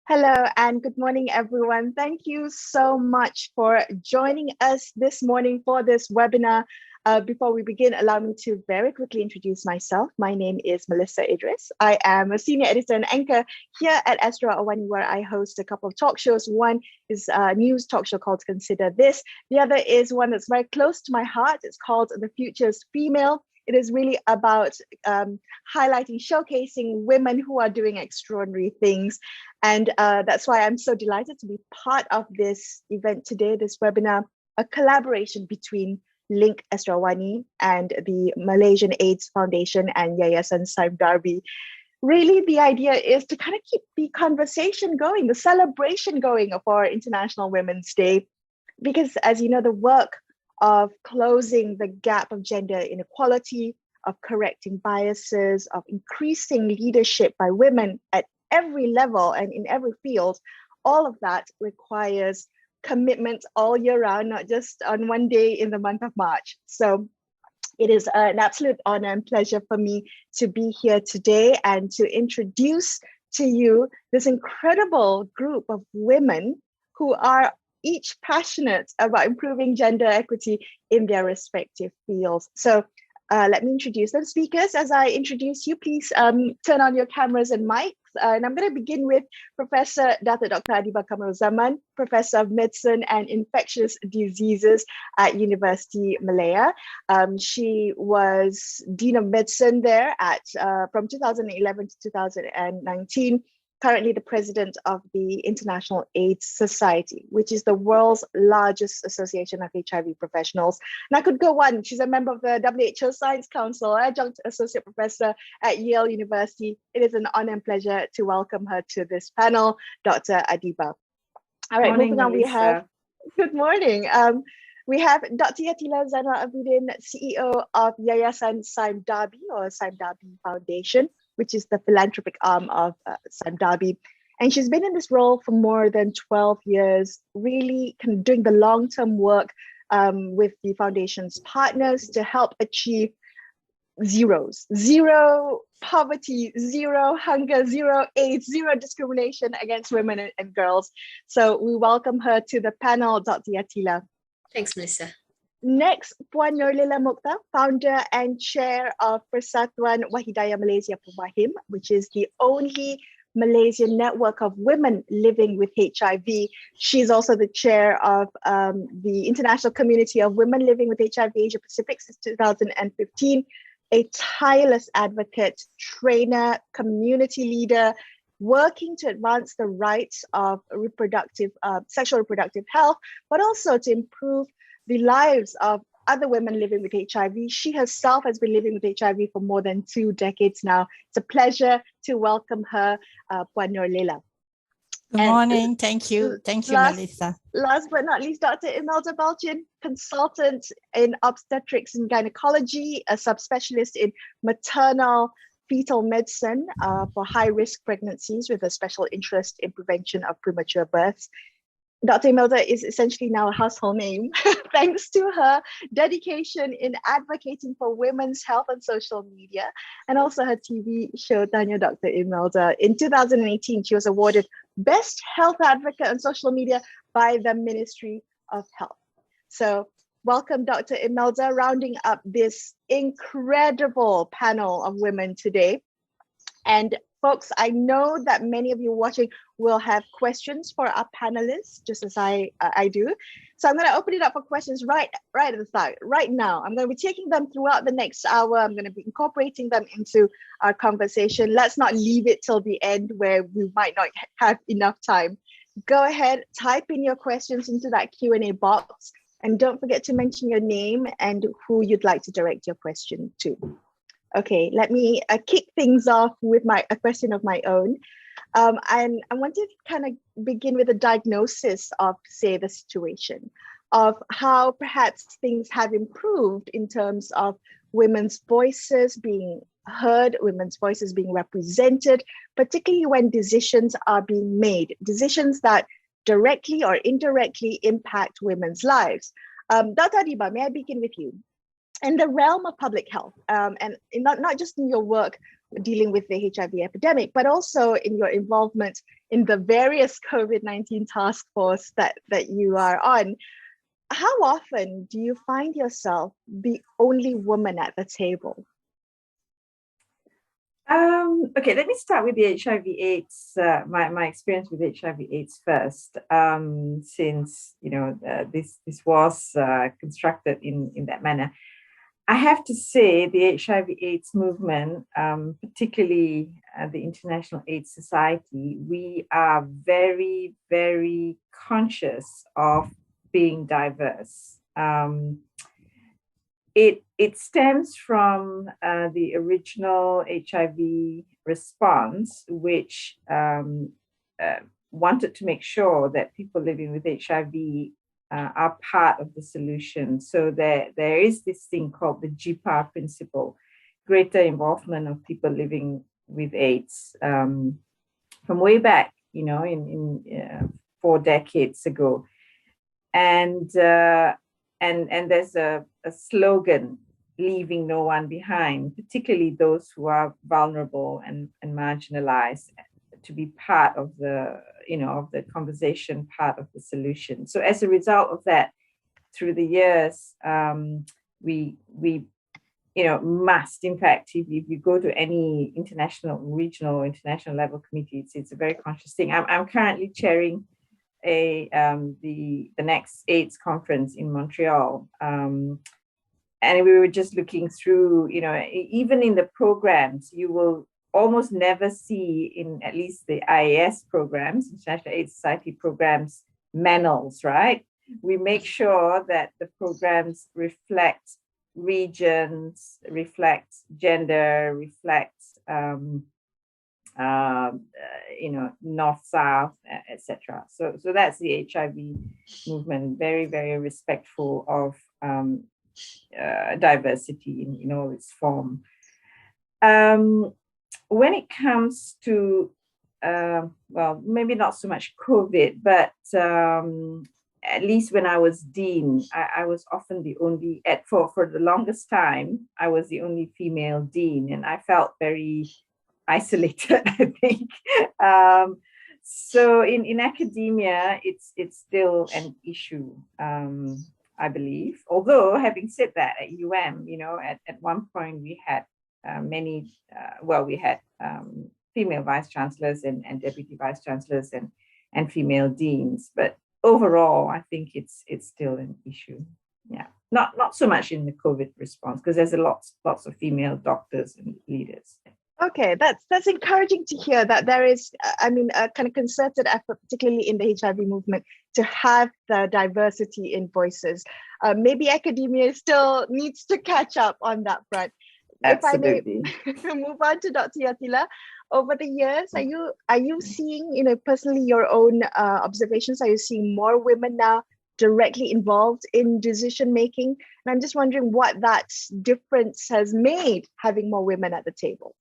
Hello and good morning, everyone. Thank you so much for joining us this morning for this webinar. Before we begin, allow me to very quickly introduce myself. My name is Melissa Idris. I am a senior editor and anchor here at ASTRO Awani, where I host a couple of talk shows. One is a news talk show called Consider This. The other is one that's very close to my heart. It's called The Future's Female. It is really about highlighting, showcasing women who are doing extraordinary things. And that's why I'm so delighted to be part of this event today, this webinar, a collaboration between LINC ASTRO Awani and the Malaysian AIDS Foundation and Yayasan Sime Darby. Really, the idea is to kind of keep the conversation going, the celebration going for International Women's Day. Because as you know, the work of closing the gap of gender inequality, of correcting biases, of increasing leadership by women at every level and in every field, all of that requires commitment all year round, not just on one day in the month of March. So it is an absolute honor and pleasure for me to be here today and to introduce to you this incredible group of women who are each passionate about improving gender equity in their respective fields. So let me introduce the speakers. As I introduce you, please turn on your cameras and mics. And I'm going to begin with Professor Dr. Adiba Kamarul, Professor of Medicine and Infectious Diseases at University Malaya. She was Dean of Medicine there from 2011 to 2019. Currently the president of the International AIDS Society, which is the world's largest association of HIV professionals. And I could go on. She's a member of the WHO Science Council, adjunct associate professor at Yale University. It is an honor and pleasure to welcome her to this panel, Dr. Adiba. All right, morning, moving on, Melissa. we have, good morning. We have Dr. Yatila Zainal Abidin, CEO of Yayasan Sime Darby or Sime Darby Foundation, which is the philanthropic arm of Sime Darby. And she's been in this role for more than 12 years, really kind of doing the long-term work with the foundation's partners to help achieve zero poverty, zero hunger, zero AIDS, zero discrimination against women and girls. So we welcome her to the panel, Dr. Yatila. Thanks, Melissa. Next, Puan Nurlila Mokhtar, founder and chair of Persatuan Wahidaya Malaysia Pemahim, which is the only Malaysian network of women living with HIV. She's also the chair of the International Community of Women Living with HIV Asia Pacific since 2015, a tireless advocate, trainer, community leader, working to advance the rights of sexual reproductive health, but also to improve the lives of other women living with HIV. She herself has been living with HIV for more than 2 decades now. It's a pleasure to welcome her, Puan Nurlila. Good morning. Thank you. Thank you, Melissa. Last but not least, Dr. Imelda Balchin, consultant in obstetrics and gynecology, a subspecialist in maternal fetal medicine for high-risk pregnancies with a special interest in prevention of premature births. Dr. Imelda is essentially now a household name, thanks to her dedication in advocating for women's health on social media, and also her TV show, Tanya Dr. Imelda. In 2018, she was awarded Best Health Advocate on Social Media by the Ministry of Health. So welcome, Dr. Imelda, rounding up this incredible panel of women today. And folks, I know that many of you watching will have questions for our panelists, just as I do. So I'm going to open it up for questions right at the start, right now. I'm going to be taking them throughout the next hour. I'm going to be incorporating them into our conversation. Let's not leave it till the end where we might not have enough time. Go ahead, type in your questions into that Q&A box, and don't forget to mention your name and who you'd like to direct your question to. Okay, let me kick things off with a question of my own. And I want to kind of begin with a diagnosis of, say, the situation, of how perhaps things have improved in terms of women's voices being heard, women's voices being represented, particularly when decisions are being made, decisions that directly or indirectly impact women's lives. Dr. Adiba, may I begin with you? In the realm of public health, and not just in your work dealing with the HIV epidemic, but also in your involvement in the various COVID-19 task force that you are on. How often do you find yourself the only woman at the table? Okay, let me start with the HIV/AIDS. My experience with HIV/AIDS first, since this was constructed in that manner. I have to say the HIV/AIDS movement, particularly the International AIDS Society, we are very, very conscious of being diverse. It stems from the original HIV response, which wanted to make sure that people living with HIV are part of the solution. So there is this thing called the GPAR principle, greater involvement of people living with AIDS, from way back, in 4 decades ago. And there's a slogan, leaving no one behind, particularly those who are vulnerable and marginalized, to be part of the conversation, part of the solution. So as a result of that, through the years, we must, in fact, if you go to any international, regional, or international level committee, it's a very conscious thing. I'm currently chairing the next AIDS conference in Montreal, and we were just looking through, even in the programs, you will almost never see, in at least the IAS programs, International AIDS Society programs, manuals, right? We make sure that the programs reflect regions, reflect gender, reflect north, south, etc. So that's the HIV movement, very, very respectful of diversity in all its form. When it comes to maybe not so much COVID, but at least when I was dean, I was often the only, for the longest time, I was the only female dean, and I felt very isolated, I think. So in academia, it's still an issue, I believe. Although, having said that, at UM, at one point we had we had female vice chancellors and deputy vice chancellors and female deans. But overall, I think it's still an issue. Yeah, not so much in the COVID response, because there's lots of female doctors and leaders. Okay, that's encouraging to hear that there is, a kind of concerted effort, particularly in the HIV movement, to have the diversity in voices. Maybe academia still needs to catch up on that front. Absolutely. If I may move on to Dr. Yatila, over the years, are you seeing, personally, your own observations? Are you seeing more women now directly involved in decision making? And I'm just wondering what that difference has made, having more women at the table.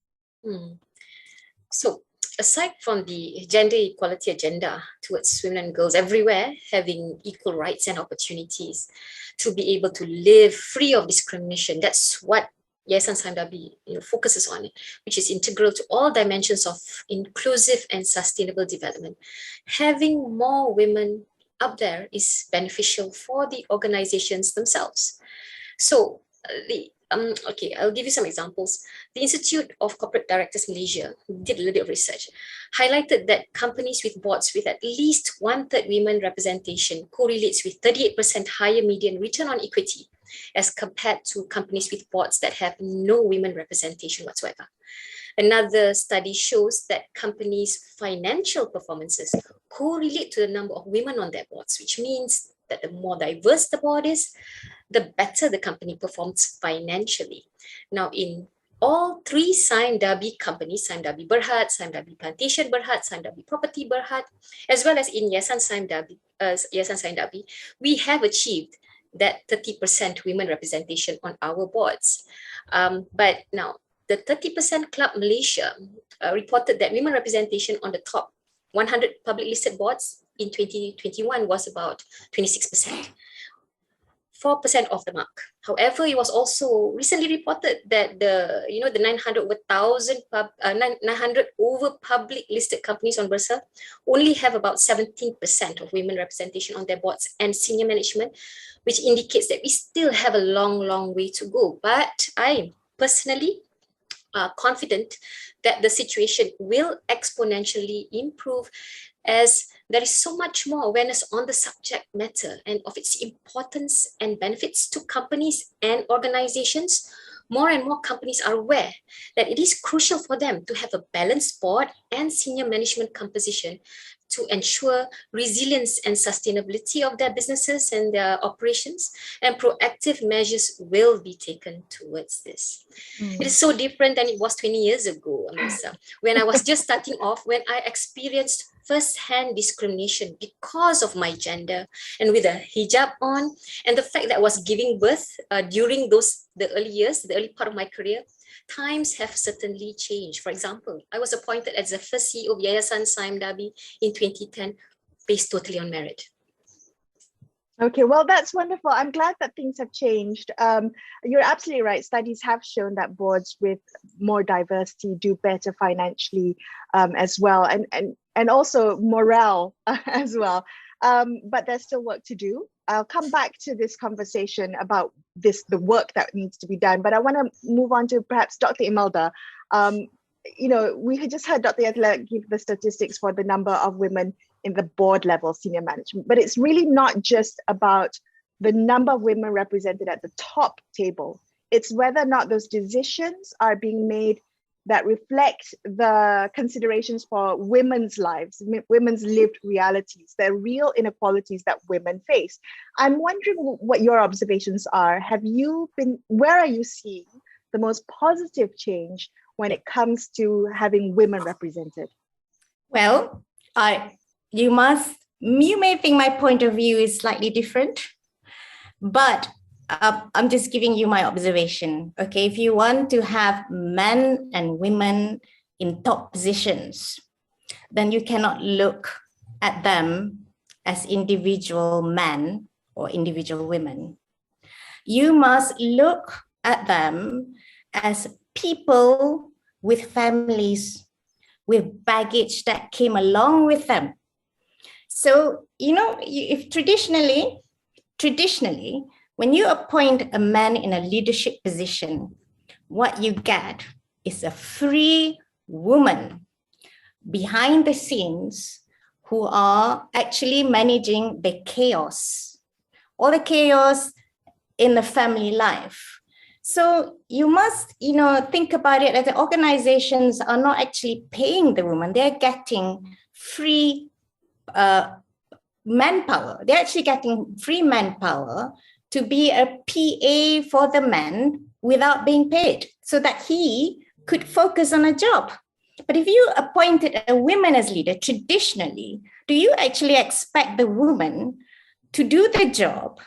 So aside from the gender equality agenda towards women and girls everywhere having equal rights and opportunities to be able to live free of discrimination, that's what Yayasan Sime Darby focuses on, which is integral to all dimensions of inclusive and sustainable development. Having more women up there is beneficial for the organizations themselves. So I'll give you some examples. The Institute of Corporate Directors Malaysia did a little bit of research, highlighted that companies with boards with at least 1/3 women representation correlates with 38% higher median return on equity as compared to companies with boards that have no women representation whatsoever. Another study shows that companies' financial performances correlate to the number of women on their boards, which means that the more diverse the board is, the better the company performs financially. Now, in all 3 Sime Darby companies, Sime Darby Berhad, Sime Darby Plantation Berhad, Sime Darby Property Berhad, as well as in Yayasan Sime Darby, we have achieved that 30% women representation on our boards. But now, the 30% Club Malaysia reported that women representation on the top 100 public listed boards in 2021 was about 26%. 4% off the mark. However, it was also recently reported that the 900 over public listed companies on Bursa only have about 17% of women representation on their boards and senior management, which indicates that we still have a long way to go. But I personally confident that the situation will exponentially improve as there is so much more awareness on the subject matter and of its importance and benefits to companies and organizations. More and more companies are aware that it is crucial for them to have a balanced board and senior management composition to ensure resilience and sustainability of their businesses and their operations, and proactive measures will be taken towards this. It is so different than it was 20 years ago, Amisa, when I was just starting off, when I experienced first-hand discrimination because of my gender and with a hijab on, and the fact that I was giving birth during the early years, the early part of my career. Times have certainly changed. For example, I was appointed as the first CEO of Yayasan Sime Darby in 2010, based totally on merit. Okay, well, that's wonderful. I'm glad that things have changed. You're absolutely right. Studies have shown that boards with more diversity do better financially as well, and also morale as well. But there's still work to do. I'll come back to this conversation about the work that needs to be done. But I want to move on to perhaps Dr. Imelda. We had just heard Dr. Yatila give the statistics for the number of women in the board level senior management, but it's really not just about the number of women represented at the top table. It's whether or not those decisions are being made that reflect the considerations for women's lives, women's lived realities, the real inequalities that women face. I'm wondering what your observations are. Where are you seeing the most positive change when it comes to having women represented? Well, you may think my point of view is slightly different, but I'm just giving you my observation. Okay, if you want to have men and women in top positions, then you cannot look at them as individual men or individual women. You must look at them as people with families, with baggage that came along with them. So, if traditionally, when you appoint a man in a leadership position, what you get is a free woman behind the scenes who are actually managing the chaos, all the chaos in the family life. So you must, think about it that the organizations are not actually paying the woman. They're getting free manpower. They're actually getting free manpower to be a PA for the man without being paid so that he could focus on a job. But if you appointed a woman as leader, traditionally, do you actually expect the woman to do the job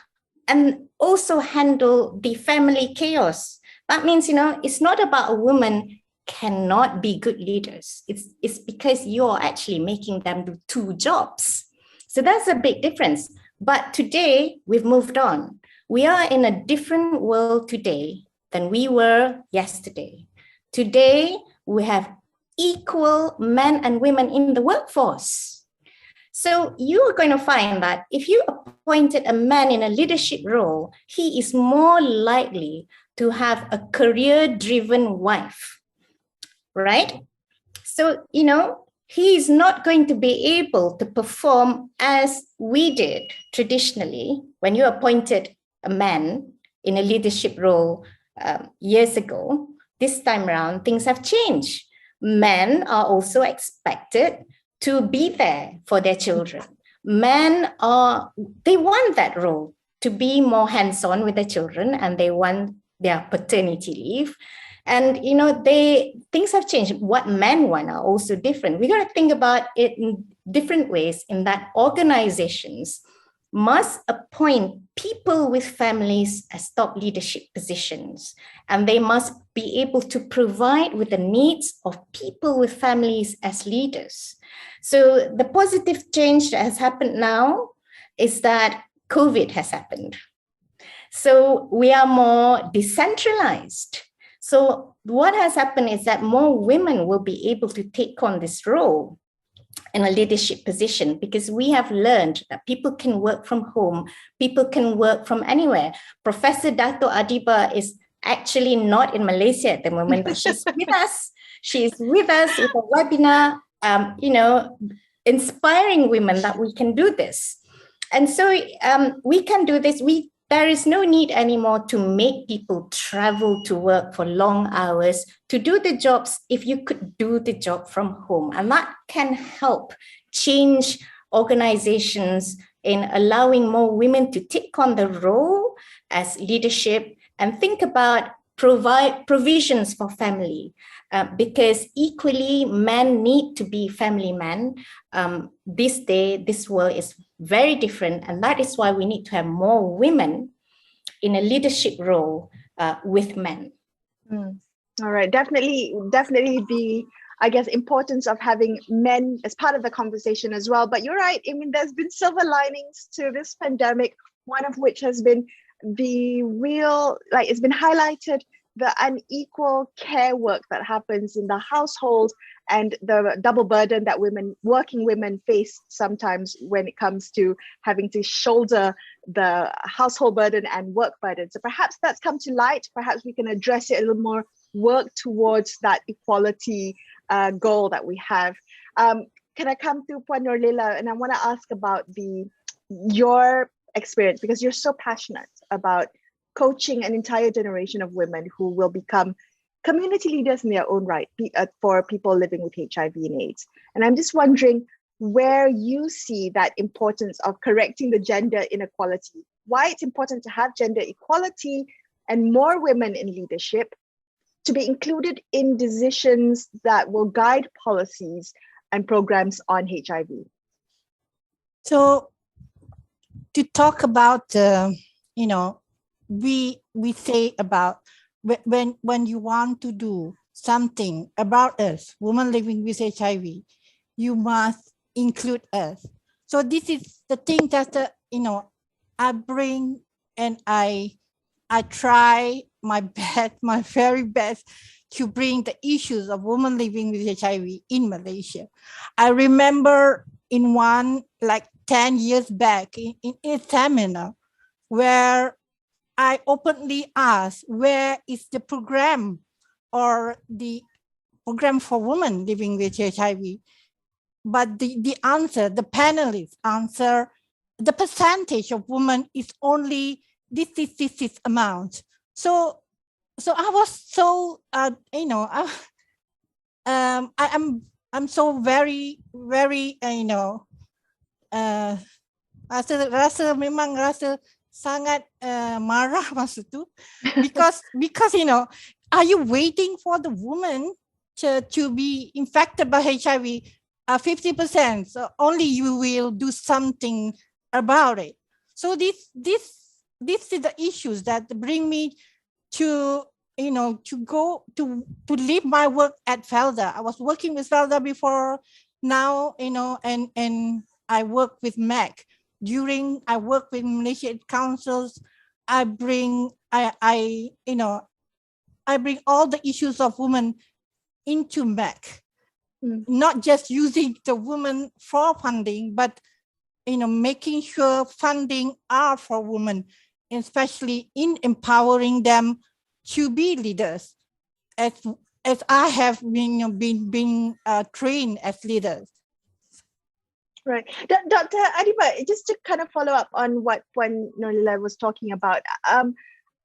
and also handle the family chaos? That means, it's not about a woman cannot be good leaders. It's because you're actually making them do two jobs. So that's a big difference. But today, we've moved on. We are in a different world today than we were yesterday. Today, we have equal men and women in the workforce. So you are going to find that if you appointed a man in a leadership role, he is more likely to have a career-driven wife, right? So, he is not going to be able to perform as we did traditionally when you appointed a man in a leadership role years ago. This time around, things have changed. Men are also expected to be there for their children. Men they want that role to be more hands-on with their children, and they want their paternity leave. And, things have changed. What men want are also different. We got to think about it in different ways, in that organizations must appoint people with families as top leadership positions, and they must be able to provide with the needs of people with families as leaders. So the positive change that has happened now is that COVID has happened. So we are more decentralized. So what has happened is that more women will be able to take on this role in a leadership position, because we have learned that people can work from home, people can work from anywhere. Professor Dato Adiba is actually not in Malaysia at the moment, but she's with us. She's with us with a webinar, inspiring women that we can do this. And so we can do this. There is no need anymore to make people travel to work for long hours to do the jobs if you could do the job from home. And that can help change organizations in allowing more women to take on the role as leadership and think about provisions for family. Because equally, men need to be family men. This world is very different, and that is why we need to have more women in a leadership role with men. All right, definitely the, I guess, importance of having men as part of the conversation as well. But you're right, I mean, there's been silver linings to this pandemic, one of which has been the real, like, it's been highlighted the unequal care work that happens in the household and the double burden that working women face sometimes when it comes to having to shoulder the household burden and work burden. So perhaps that's come to light. Perhaps we can address it a little more, work towards that equality goal that we have. Can I come to Puan Nurlila? And I want to ask about your experience, because you're so passionate about coaching an entire generation of women who will become community leaders in their own right for people living with HIV and AIDS. And I'm just wondering where you see that importance of correcting the gender inequality, why it's important to have gender equality and more women in leadership to be included in decisions that will guide policies and programs on HIV. So to talk about, we say about when you want to do something about us, women living with HIV, you must include us. So this is the thing that, I bring, and I try my best, my very best, to bring the issues of women living with HIV in Malaysia. I remember in one, like 10 years back, in a seminar where I openly asked, where is the program or the program for women living with HIV? But the answer, the panelists answer, the percentage of women is only this amount. So I was so, I'm so very, rasa sangat marah masa tu, because are you waiting for the woman to be infected by HIV 50%? So only you will do something about it. So this is the issues that bring me to go to leave my work at Felda. I was working with Felda before now, and I work with MEC. During I work with Malaysian councils, I bring all the issues of women into MEC, not just using the women for funding, but making sure funding are for women, especially in empowering them to be leaders, as I have been trained as leaders. Right. Dr. Adiba, just to kind of follow up on what Puan Nurlila was talking about,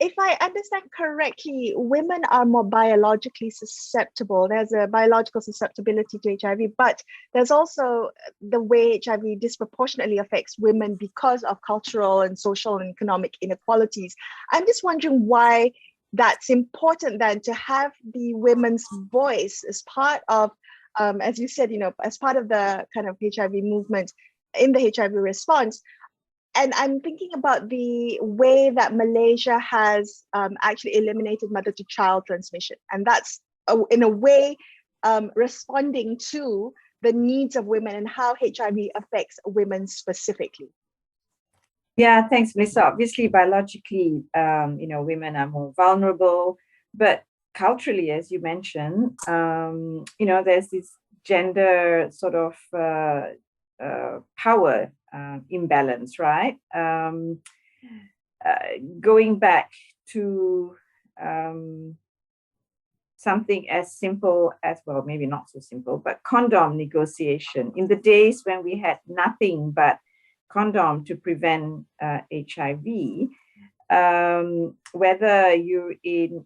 if I understand correctly, women are more biologically susceptible. There's a biological susceptibility to HIV, but there's also the way HIV disproportionately affects women because of cultural and social and economic inequalities. I'm just wondering why that's important then to have the women's voice as part of as you said, as part of the kind of HIV movement in the HIV response. And I'm thinking about the way that Malaysia has actually eliminated mother-to-child transmission. And that's, in a way, responding to the needs of women and how HIV affects women specifically. Yeah, thanks, Melissa. Obviously, biologically, women are more vulnerable, but culturally, as you mentioned, there's this gender sort of power imbalance, right? Going back to something as simple as, well, maybe not so simple, but condom negotiation. In the days when we had nothing but condom to prevent HIV, whether you're in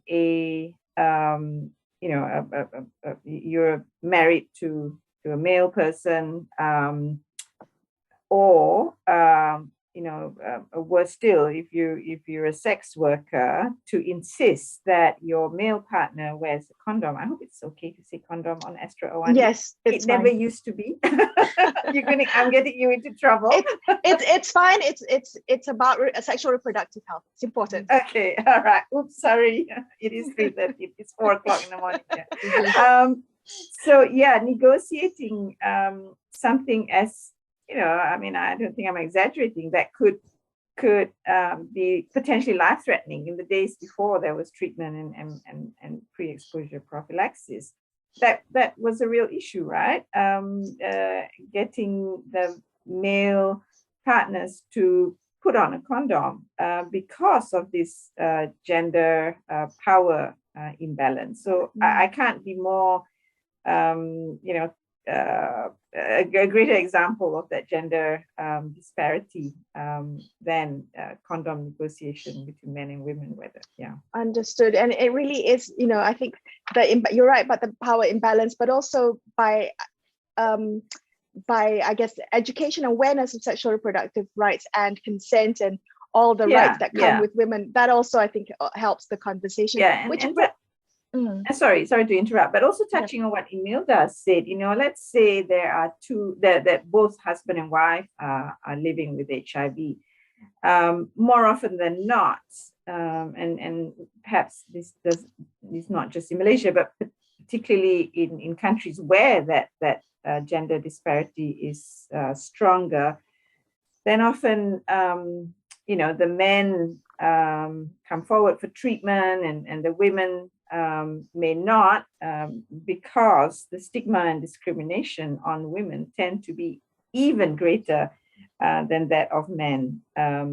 you're married to a male person, or worse still, if you're a sex worker, to insist that your male partner wears a condom. I hope it's okay to say condom on ASTRO, Awani. Yes, it never used to be. I'm getting you into trouble. It's fine. It's about sexual reproductive health. It's important. Okay, all right. Oops, sorry. It is 3:30. It's 4:00 in the morning. Yeah. So yeah, negotiating something as, I don't think I'm exaggerating, that could be potentially life-threatening. In the days before there was treatment and pre-exposure prophylaxis, that was a real issue, right? Getting the male partners to put on a condom because of this gender power imbalance. So I can't be more a greater example of that gender disparity than condom negotiation between men and women. Understood. And it really is, I think you're right about the power imbalance, but also by I guess education, awareness of sexual reproductive rights and consent and all the rights that come with women. That also, I think, helps the conversation. Sorry to interrupt, but also touching on what Imelda said, let's say there are two, that both husband and wife are living with HIV. More often than not, and perhaps this is not just in Malaysia, but particularly in countries where that gender disparity is stronger, then often the men come forward for treatment and the women may not, because the stigma and discrimination on women tend to be even greater than that of men.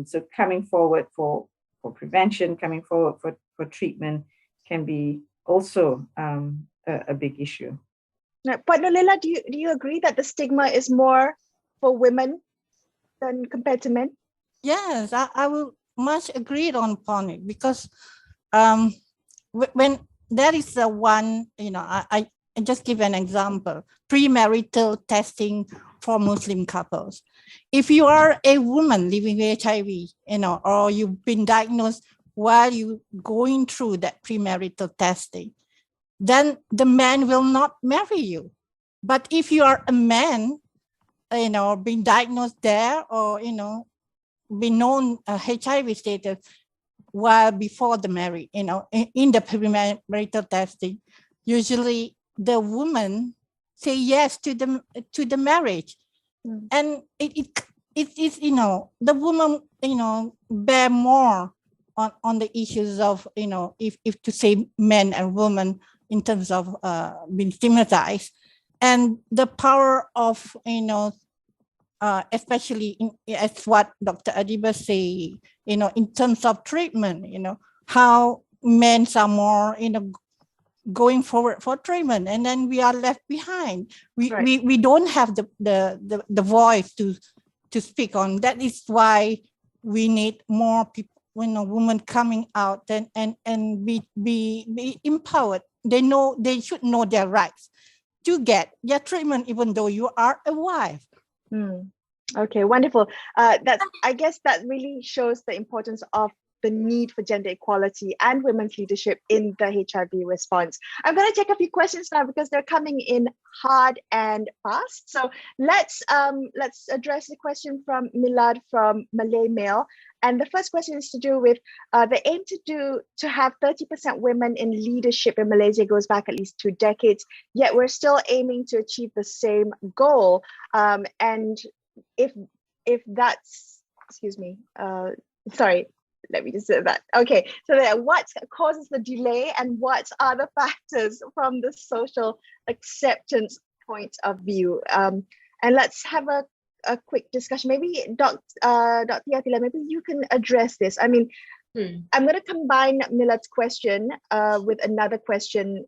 So coming forward for prevention, coming forward for treatment can be also a big issue. But Nolila, do you agree that the stigma is more for women than compared to men? Yes, I will much agree upon it, because when there is a one, I just give an example, premarital testing for Muslim couples. If you are a woman living with HIV, or you've been diagnosed while you going through that premarital testing, then the man will not marry you. But if you are a man, being diagnosed there, or, be known HIV status while before the marriage, in the premarital testing, usually the woman say yes to the marriage. And it is, the woman, bear more on the issues of, if to say men and women in terms of being stigmatized, and the power of, especially as what Dr. Adiba say, in terms of treatment, how men are more, going forward for treatment, and then we are left behind. We don't have the voice to speak on. That is why we need more people, women coming out and be empowered. They should know their rights to get their treatment, even though you are a wife. Okay, wonderful. I guess that really shows the importance of the need for gender equality and women's leadership in the HIV response. I'm going to take a few questions now because they're coming in hard and fast. So let's address the question from Milad from Malay Mail. And the first question is to do with the aim to have 30% women in leadership in Malaysia goes back at least 2 decades, yet we're still aiming to achieve the same goal. And if that's excuse me, sorry, let me just say that. Okay, so what causes the delay and what are the factors from the social acceptance point of view? And let's have a quick discussion. Maybe Dr. Yatila, maybe you can address this. I mean, I'm going to combine Milad's question with another question,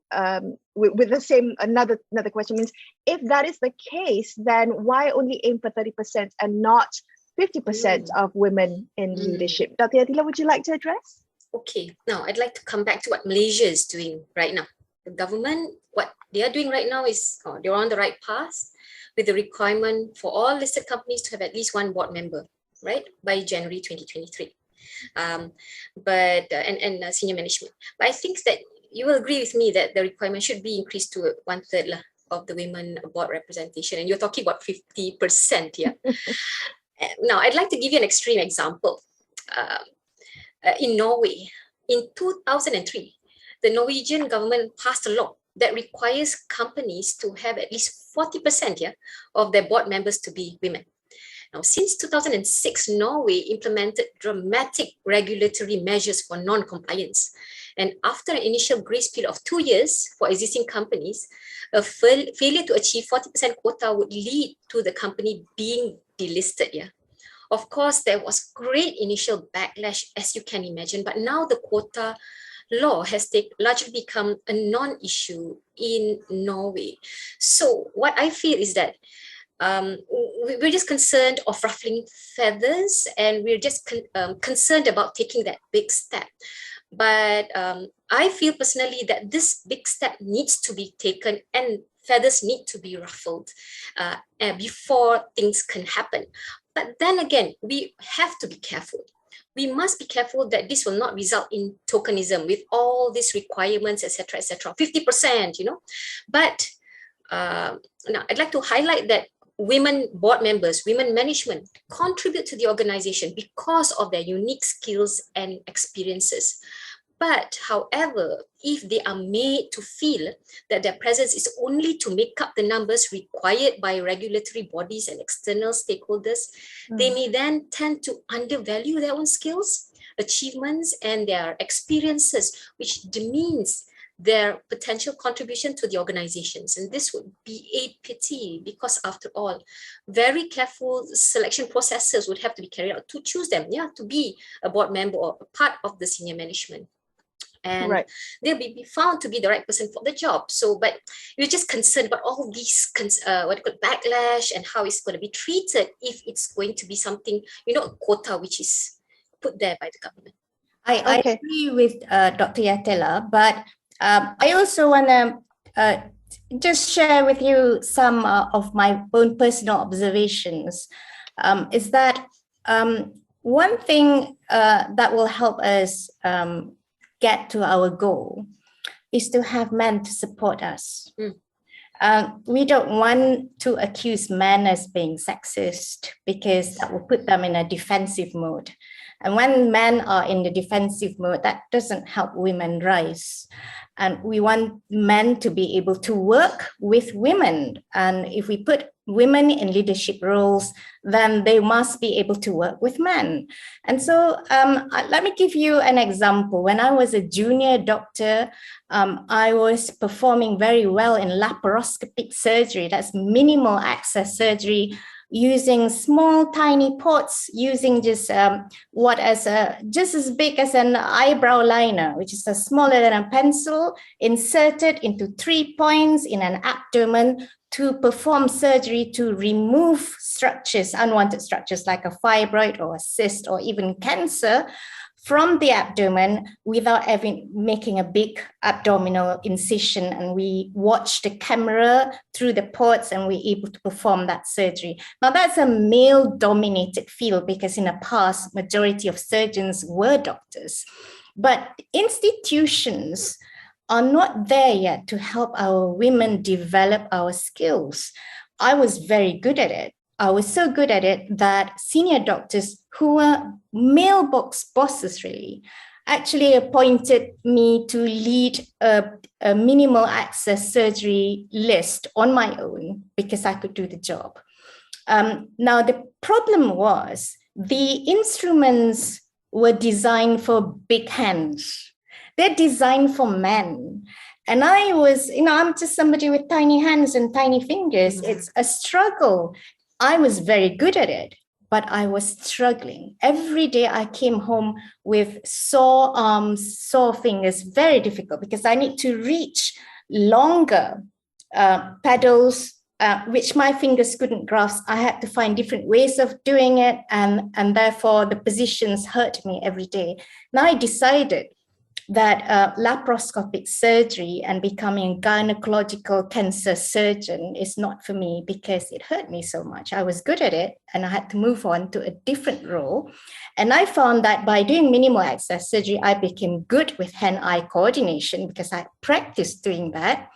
with the same, another question. Means if that is the case, then why only aim for 30% and not 50% of women in leadership? Dr. Yatila, would you like to address? Okay, now I'd like to come back to what Malaysia is doing right now. The government, what they are doing right now is they're on the right path with the requirement for all listed companies to have at least one board member, right, by January 2023. And senior management. But I think that you will agree with me that the requirement should be increased to 1/3 of the women board representation. And you're talking about 50%, yeah? Now, I'd like to give you an extreme example. In Norway, in 2003, the Norwegian government passed a law that requires companies to have at least 40%, yeah, of their board members to be women. Now, since 2006, Norway implemented dramatic regulatory measures for non-compliance. And after an initial grace period of 2 years for existing companies, a failure to achieve 40% quota would lead to the company being delisted. Yeah. Of course, there was great initial backlash, as you can imagine, but now the quota law has largely become a non-issue in Norway. So what I feel is that we're just concerned of ruffling feathers, and we're just concerned about taking that big step. But I feel personally that this big step needs to be taken and feathers need to be ruffled before things can happen. But then again, we have to be careful. We must be careful that this will not result in tokenism with all these requirements, etc., 50%, you know. But now I'd like to highlight that women board members, women management contribute to the organization because of their unique skills and experiences. But however, if they are made to feel that their presence is only to make up the numbers required by regulatory bodies and external stakeholders, they may then tend to undervalue their own skills, achievements, and their experiences, which demeans their potential contribution to the organizations. And this would be a pity because after all, very careful selection processes would have to be carried out to choose them, yeah, to be a board member or a part of the senior management. And they'll be found to be the right person for the job. So, but we're just concerned about all these backlash and how it's going to be treated if it's going to be something, you know, a quota which is put there by the government. I agree with Dr. Yatila, but I also want to just share with you some of my own personal observations. Is that one thing that will help us get to our goal is to have men to support us. We don't want to accuse men as being sexist because that will put them in a defensive mode. And when men are in the defensive mode, that doesn't help women rise. And we want men to be able to work with women. And if we put women in leadership roles, then they must be able to work with men. And so let me give you an example. When I was a junior doctor, I was performing very well in laparoscopic surgery. That's minimal access surgery, using small tiny pots, using just just as big as an eyebrow liner, which is smaller than a pencil, inserted into 3 points in an abdomen to perform surgery to remove structures, unwanted structures like a fibroid or a cyst or even cancer from the abdomen without making a big abdominal incision. And we watch the camera through the ports and we're able to perform that surgery. Now that's a male-dominated field because in the past, majority of surgeons were doctors. But institutions are not there yet to help our women develop our skills. I was very good at it. I was so good at it that senior doctors who were mailbox bosses really actually appointed me to lead a minimal access surgery list on my own because I could do the job. Now, the problem was the instruments were designed for big hands. They're designed for men. And I was, I'm just somebody with tiny hands and tiny fingers. It's a struggle. I was very good at it, but I was struggling. Every day I came home with sore arms, sore fingers, very difficult because I need to reach longer pedals, which my fingers couldn't grasp. I had to find different ways of doing it, and therefore the positions hurt me every day. Now I decided that laparoscopic surgery and becoming a gynecological cancer surgeon is not for me because it hurt me so much. I was good at it and I had to move on to a different role. And I found that by doing minimal access surgery, I became good with hand-eye coordination because I practiced doing that.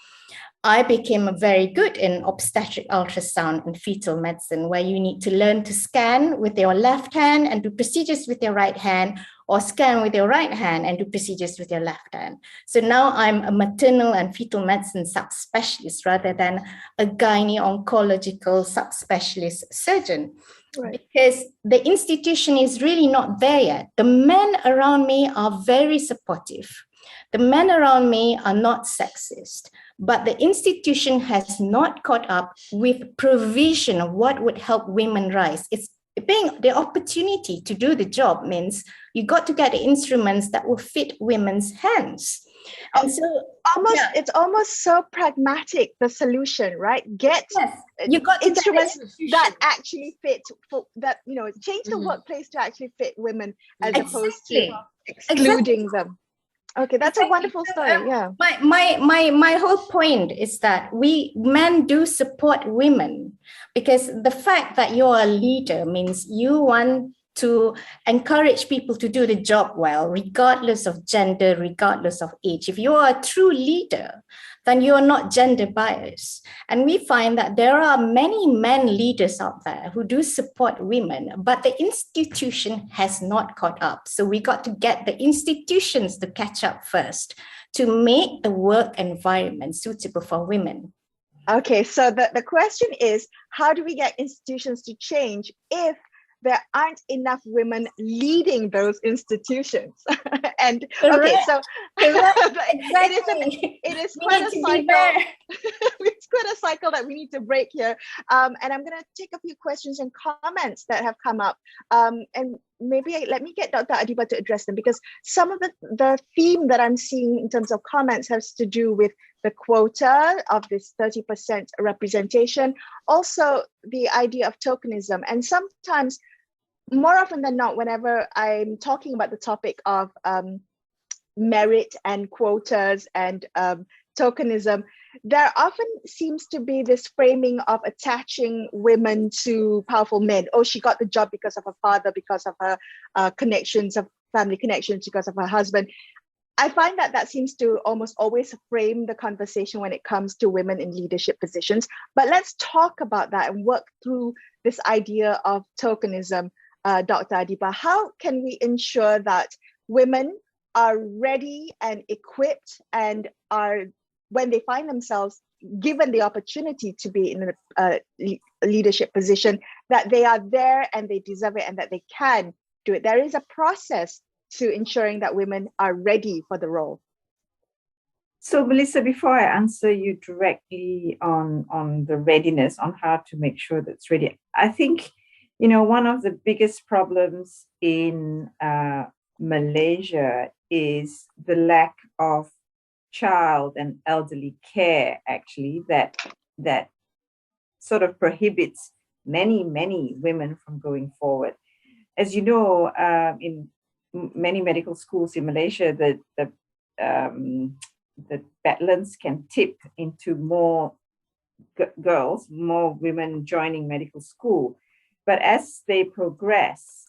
I became very good in obstetric ultrasound and fetal medicine, where you need to learn to scan with your left hand and do procedures with your right hand, or scan with your right hand and do procedures with your left hand. So now I'm a maternal and fetal medicine subspecialist rather than a gynae-oncological subspecialist surgeon. Right. Because the institution is really not there yet. The men around me are very supportive. The men around me are not sexist, but the institution has not caught up with provision of what would help women rise. It's being the opportunity to do the job means you got to get the instruments that will fit women's hands. And so it's almost so pragmatic, the solution, right? You got instruments that actually fit for that, change the workplace to actually fit women as opposed to excluding them. Okay, that's a wonderful story. Yeah. My whole point is that men do support women, because the fact that you're a leader means you want to encourage people to do the job well, regardless of gender, regardless of age. If you are a true leader, then you are not gender biased. And we find that there are many men leaders out there who do support women, but the institution has not caught up. So we got to get the institutions to catch up first to make the work environment suitable for women. Okay, so the question is, how do we get institutions to change if there aren't enough women leading those institutions? And okay, so exactly. it is quite a cycle. It's quite a cycle that we need to break here. And I'm going to take a few questions and comments that have come up. And maybe let me get Dr. Adiba to address them, because some of the theme that I'm seeing in terms of comments has to do with the quota of this 30% representation, also the idea of tokenism. And sometimes, more often than not, whenever I'm talking about the topic of merit and quotas and tokenism, there often seems to be this framing of attaching women to powerful men. Oh, she got the job because of her father, because of her connections, of family connections, because of her husband. I find that seems to almost always frame the conversation when it comes to women in leadership positions. But let's talk about that and work through this idea of tokenism. Dr. Adiba, how can we ensure that women are ready and equipped and are, when they find themselves given the opportunity to be in a leadership position, that they are there and they deserve it and that they can do it? There is a process to ensuring that women are ready for the role. So, Melissa, before I answer you directly on the readiness, on how to make sure that's ready, I think, one of the biggest problems in Malaysia is the lack of child and elderly care, actually, that sort of prohibits many women from going forward. As you know, in many medical schools in Malaysia, the balance can tip into more girls, more women joining medical school. But as they progress,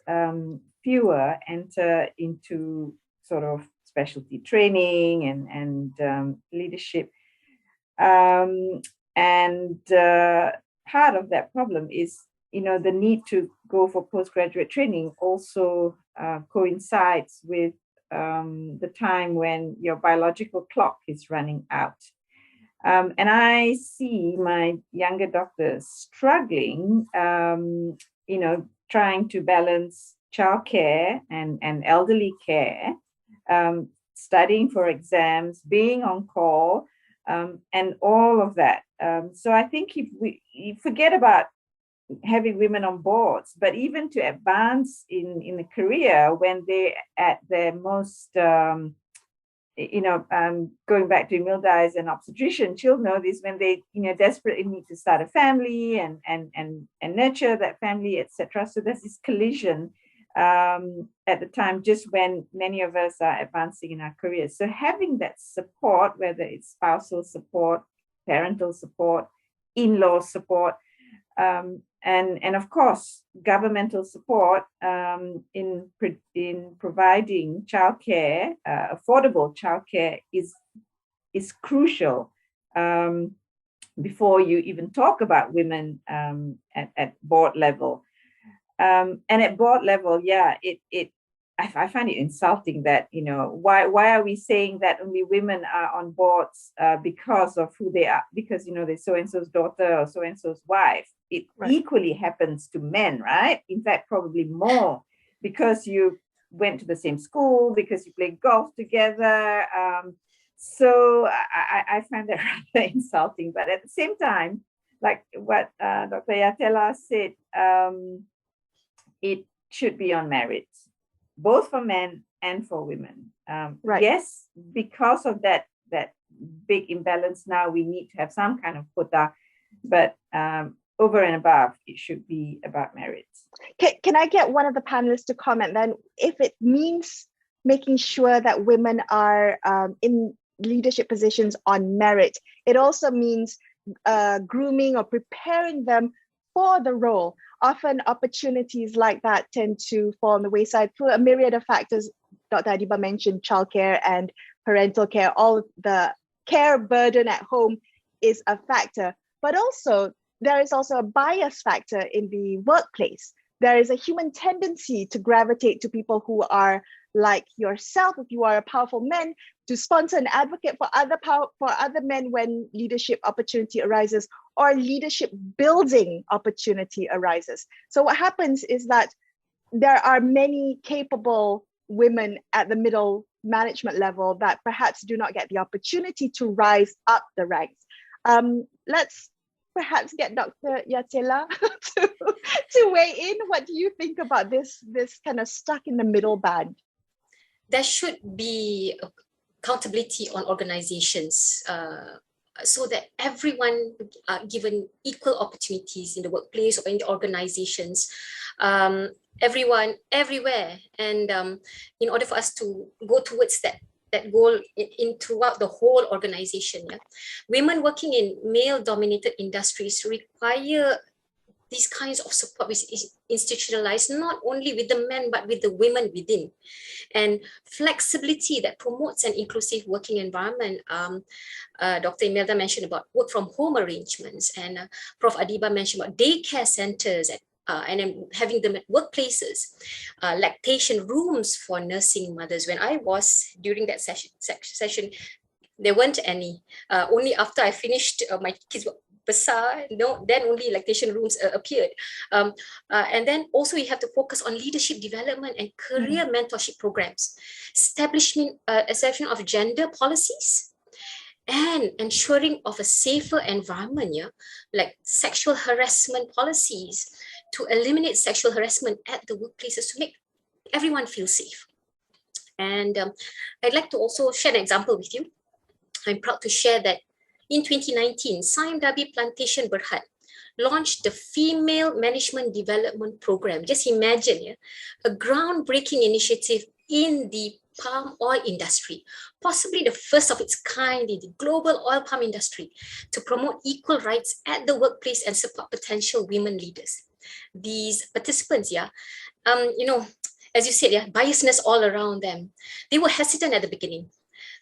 fewer enter into sort of specialty training and leadership. And part of that problem is, the need to go for postgraduate training also coincides with the time when your biological clock is running out. And I see my younger doctors struggling, trying to balance childcare and elderly care, studying for exams, being on call, and all of that. So I think if we forget about having women on boards, but even to advance in a career when they're at their most, going back to Imelda as an obstetrician, she'll know this, when they, desperately need to start a family and nurture that family, etc. So there's this collision at the time, just when many of us are advancing in our careers. So having that support, whether it's spousal support, parental support, in-law support, and of course governmental support in providing childcare, affordable childcare is crucial before you even talk about women at board level. And at board level, I find it insulting that, why are we saying that only women are on boards because of who they are, because, they're so-and-so's daughter or so-and-so's wife. It equally happens to men, right? In fact, probably more, because you went to the same school, because you played golf together. So I find that rather insulting. But at the same time, like what Dr. Yatela said, it should be on merit, both for men and for women. Yes, because of that big imbalance now, we need to have some kind of quota, but over and above, it should be about merit. Can I get one of the panelists to comment then? If it means making sure that women are in leadership positions on merit, it also means grooming or preparing them for the role. Often opportunities like that tend to fall on the wayside through a myriad of factors. Dr. Adiba mentioned childcare and parental care. All the care burden at home is a factor, but also there is also a bias factor in the workplace. There is a human tendency to gravitate to people who are like yourself, if you are a powerful man, to sponsor and advocate for other men when leadership opportunity arises or leadership building opportunity arises. So what happens is that there are many capable women at the middle management level that perhaps do not get the opportunity to rise up the ranks. Let's perhaps get Dr. Yatela to weigh in. What do you think about this kind of stuck in the middle band? There should be accountability on organizations so that everyone are given equal opportunities in the workplace or in the organizations, everyone, everywhere. And in order for us to go towards that goal in throughout the whole organization, women working in male-dominated industries require these kinds of support, which is institutionalized not only with the men but with the women within, and flexibility that promotes an inclusive working environment. Dr. Imelda mentioned about work from home arrangements, and Prof. Adiba mentioned about daycare centers and then having them at workplaces, lactation rooms for nursing mothers. When I was during that session, there weren't any. Only after I finished, my kids were besar, then only lactation rooms appeared. And then also you have to focus on leadership development and career mentorship programs, establishment of gender policies, and ensuring of a safer environment, like sexual harassment policies to eliminate sexual harassment at the workplaces to make everyone feel safe. And I'd like to also share an example with you. I'm proud to share that in 2019, Sime Darby Plantation Berhad launched the Female Management Development Program. Just imagine, a groundbreaking initiative in the palm oil industry, possibly the first of its kind in the global oil palm industry, to promote equal rights at the workplace and support potential women leaders. These participants, as you said, biasness all around them. They were hesitant at the beginning,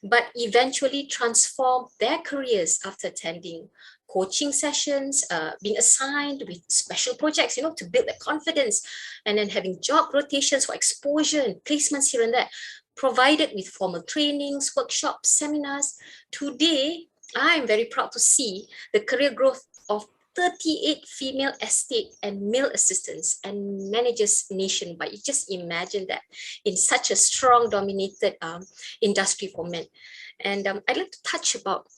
but eventually transformed their careers after attending coaching sessions, being assigned with special projects, to build their confidence, and then having job rotations for exposure and placements here and there, provided with formal trainings, workshops, seminars. Today, I'm very proud to see the career growth of 38 female estate and male assistants and managers nationwide. You just imagine that in such a strong dominated industry for men. And I'd like to touch about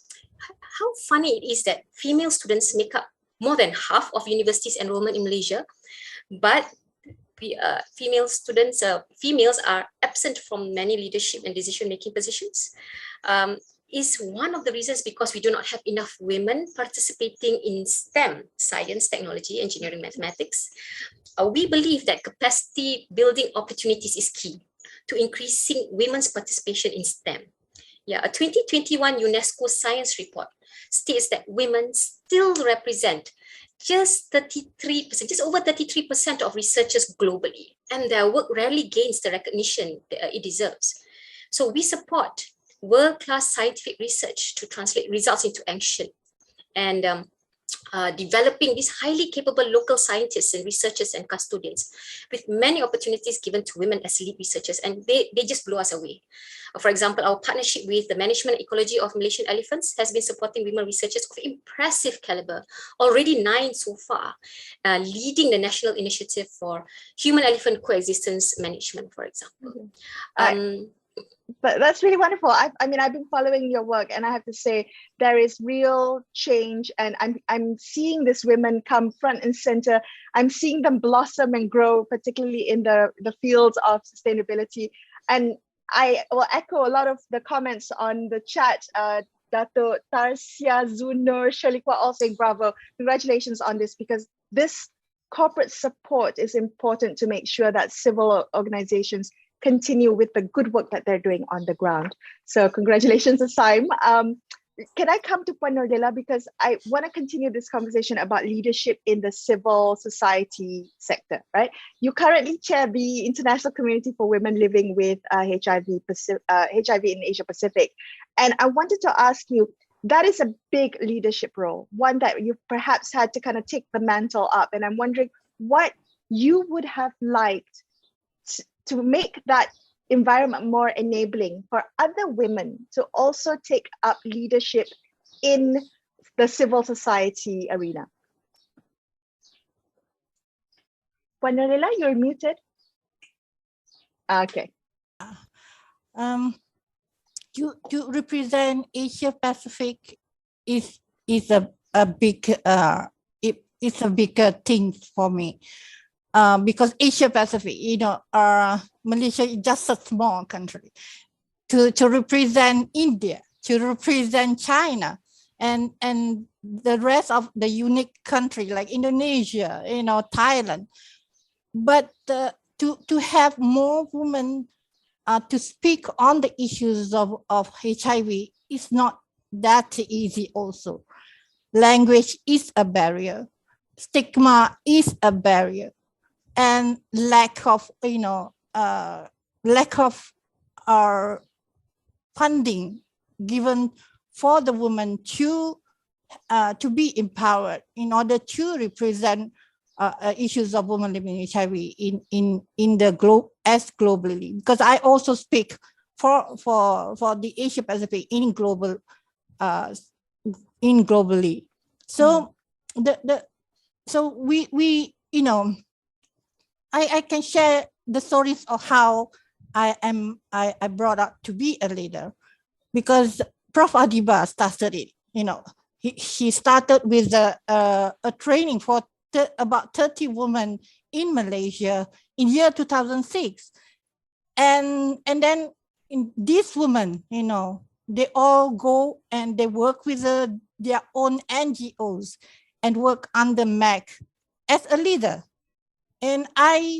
how funny it is that female students make up more than half of universities enrollment in Malaysia, but females are absent from many leadership and decision-making positions. Is one of the reasons because we do not have enough women participating in STEM, science, technology, engineering, mathematics. We believe that capacity building opportunities is key to increasing women's participation in STEM. Yeah, a 2021 UNESCO science report states that women still represent just 33%, just over 33% of researchers globally, and their work rarely gains the recognition it deserves. So we support world-class scientific research to translate results into action, and developing these highly capable local scientists and researchers and custodians with many opportunities given to women as lead researchers, and they just blow us away. For example, our partnership with the Management Ecology of Malaysian Elephants has been supporting women researchers of impressive caliber, already 9 so far, leading the National Initiative for Human-Elephant Coexistence Management, for example. But that's really wonderful. I mean, I've been following your work, and I have to say there is real change, and I'm seeing these women come front and center. I'm seeing them blossom and grow, particularly in the fields of sustainability. And I will echo a lot of the comments on the chat. Dato Tarsia Zunur Shalikwa all saying bravo, congratulations on this, because this corporate support is important to make sure that civil organizations continue with the good work that they're doing on the ground. So congratulations to Sime. Can I come to Puan Nordela, because I want to continue this conversation about leadership in the civil society sector, right? You currently chair the International Community for Women Living with HIV in Asia Pacific. And I wanted to ask you, that is a big leadership role, one that you perhaps had to kind of take the mantle up. And I'm wondering what you would have liked to make that environment more enabling for other women to also take up leadership in the civil society arena. Puan Nordela, you're muted. Okay. You represent Asia Pacific is a big it's a bigger thing for me. Because Asia Pacific, Malaysia is just a small country. To represent India, to represent China, and the rest of the unique country like Indonesia, Thailand, but to have more women to speak on the issues of HIV is not that easy. Also, language is a barrier, stigma is a barrier. And lack of our funding given for the women to be empowered in order to represent issues of women living with HIV in the globe as globally. Because I also speak for the Asia Pacific in globally. So we I can share the stories of how I brought up to be a leader, because Prof. Adiba started it. He started with a training for about 30 women in Malaysia in year 2006, and then these women, they all go and they work with their own NGOs and work under MAC as a leader. And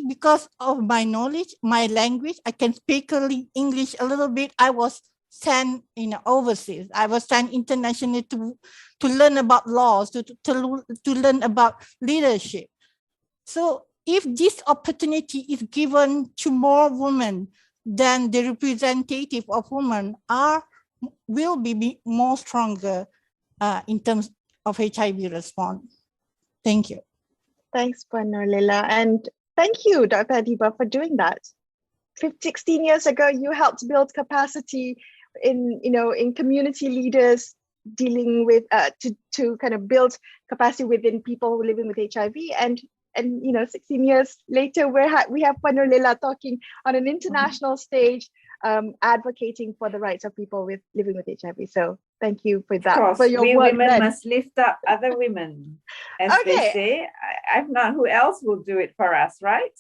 because of my knowledge, my language, I can speak English a little bit. I was sent overseas. I was sent internationally to learn about laws, to learn about leadership. So if this opportunity is given to more women, then the representative of women will be more stronger in terms of HIV response. Thank you. Thanks, Puan Nordela. And thank you, Dr. Adiba, for doing that. 16 years ago, you helped build capacity in community leaders dealing with to kind of build capacity within people living with HIV, and 16 years later we have Panurlila talking on an international stage, advocating for the rights of people living with HIV. So thank you for that. Of course, for your we work women then. must lift up other women, as they say. If not, who else will do it for us, right?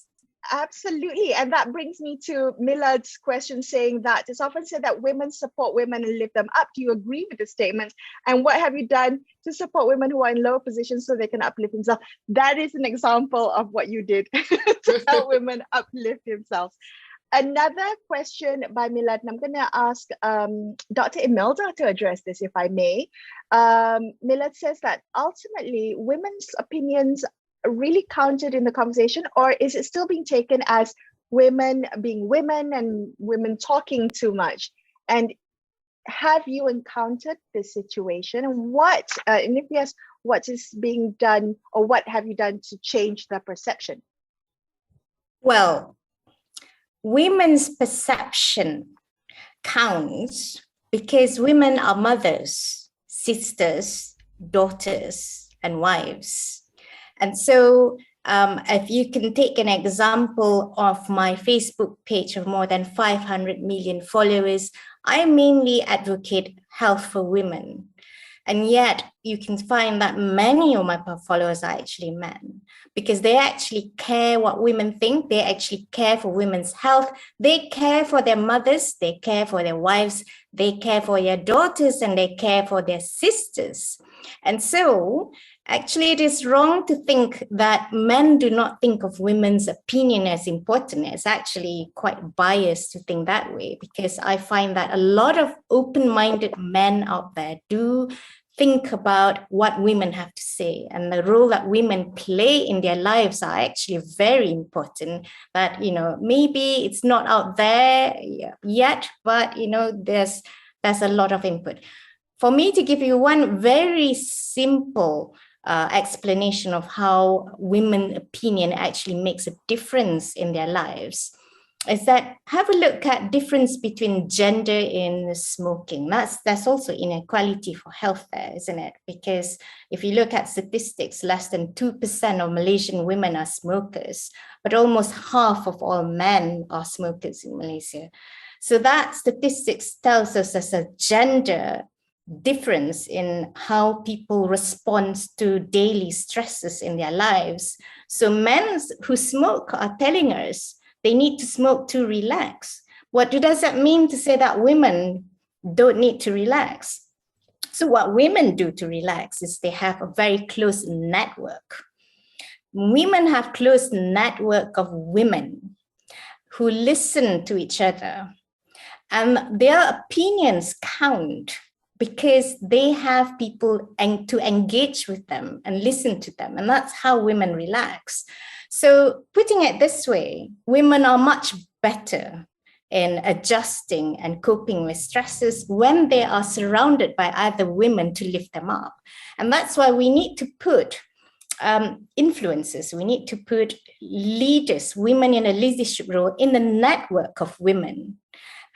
Absolutely. And that brings me to Milad's question, saying that it's often said that women support women and lift them up. Do you agree with the statement? And what have you done to support women who are in lower positions so they can uplift themselves? That is an example of what you did to help women uplift themselves. Another question by Milad, and I'm going to ask Dr. Imelda to address this, if I may. Milad says that ultimately women's opinions really counted in the conversation, or is it still being taken as women being women and women talking too much? And have you encountered this situation? And and if yes, what is being done, or what have you done to change the perception? Well, women's perception counts because women are mothers, sisters, daughters, and wives. And so if you can take an example of my Facebook page of more than 500 million followers, I mainly advocate health for women. And yet you can find that many of my followers are actually men, because they actually care what women think. They actually care for women's health. They care for their mothers. They care for their wives. They care for their daughters, and they care for their sisters. And so actually, it is wrong to think that men do not think of women's opinion as important. It's actually quite biased to think that way, because I find that a lot of open-minded men out there do think about what women have to say, and the role that women play in their lives are actually very important. That, maybe it's not out there yet, but, there's a lot of input. For me to give you one very simple explanation of how women's opinion actually makes a difference in their lives, is that have a look at difference between gender in smoking. That's also inequality for health there, isn't it? Because if you look at statistics, less than 2% of Malaysian women are smokers, but almost half of all men are smokers in Malaysia. So that statistics tells us there's a gender difference in how people respond to daily stresses in their lives. So men who smoke are telling us they need to smoke to relax. What does that mean to say that women don't need to relax? So what women do to relax is they have a very close network. Women have close network of women who listen to each other, and their opinions count because they have people to engage with them and listen to them. And that's how women relax. So putting it this way, women are much better in adjusting and coping with stresses when they are surrounded by other women to lift them up. And that's why we need to put influencers, we need to put leaders, women in a leadership role in the network of women.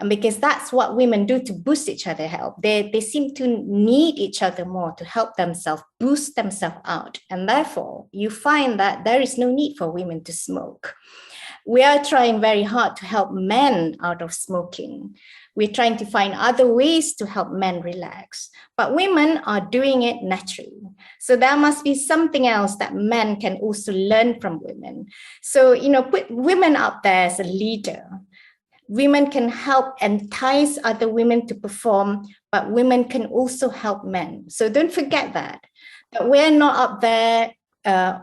And because that's what women do to boost each other help. They seem to need each other more to help themselves, boost themselves out. And therefore, you find that there is no need for women to smoke. We are trying very hard to help men out of smoking. We're trying to find other ways to help men relax. But women are doing it naturally. So there must be something else that men can also learn from women. So, put women out there as a leader. Women can help entice other women to perform, but women can also help men. So don't forget that we're not up there